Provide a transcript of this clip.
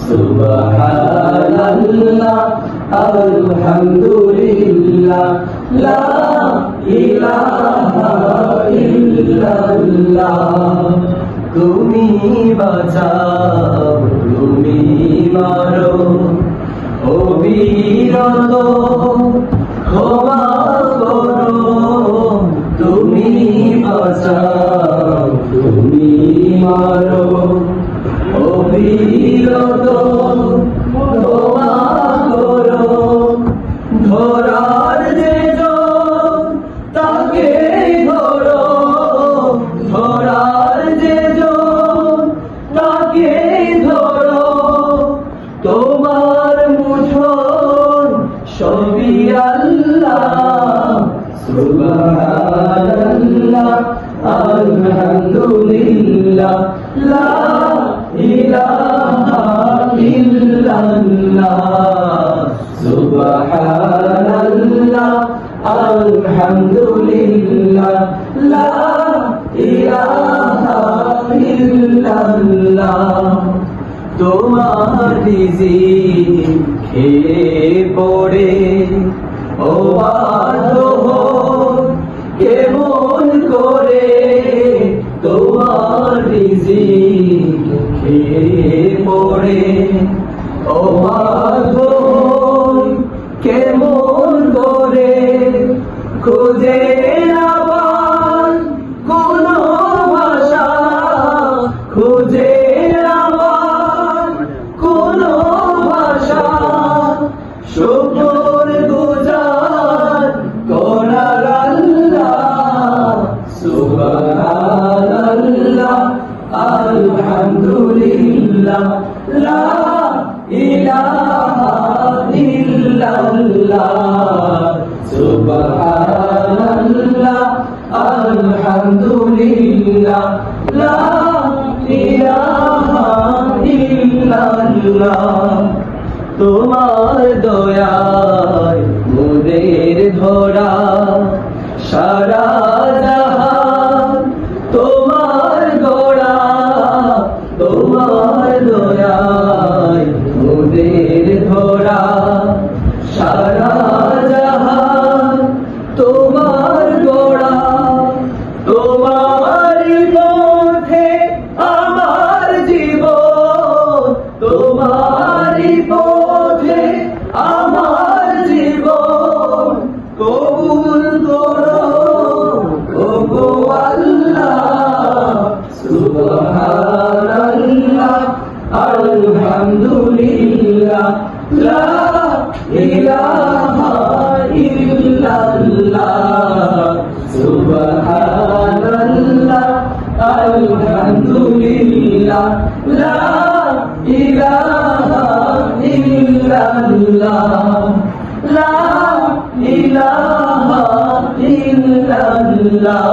সুবহানাল্লাহ আলহামদুলিল্লাহ লা ইলাহা ইল্লাল্লাহ। তুমি বাঁচাও তুমি মারো অবিরত ক্ষমা করো। তুমি বাঁচাও তুমি মারো অবিরত ক্ষমা করো। ধরার যেজন তাকে ধরো, ধরার যেজন তাকে ধরো। তোমার মুঠোয় সবই আল্লাহ। সুবহানাল্লাহ আলহামদুলিল্লাহ লা ইলাহা ইল্লাল্লাহ। সুবহানাল্লাহ আলহামদুলিল্লাহ লা ইলাহা ইল্লাল্লাহ। তোমার রিজিক খেয়ে পড়ে ও কেমন করে। তোমার রিজিক খেয়ে পড়ে ও কেমন করে। খুঁজে না পান কোন ভাষা, খুঁজে না পান কোন ভাষা। শুকর গুজার করার আল্লাহ। সুবহানাল্লাহ আলহামদুলিল্লাহ লা ইলাহা ইল্লাল্লাহ। সুবহানাল্লাহ আলহামদুলিল্লাহ লা ইলাহা ইল্লাল্লাহ। তোমার দয়ায় মোদের ধরা সারা জাহান তোমার গড়া। তোমার দয়ায় মোদের ধরা সারা জাহান তোমার গড়া। তোমার পথে আমার জীবন, তোমার পথে আমার জীবন। কবুল করো ওগো আল্লাহ। সুবহানাল্লাহ আলহামদুলিল্লাহ লা ইলাহা ইল্লাল্লাহ। সুবহানাল্লাহ আলহামদুলিল্লাহ লা ইলাহা ইল্লাল্লাহ। লা ইলাহা ইল্লাল্লাহ।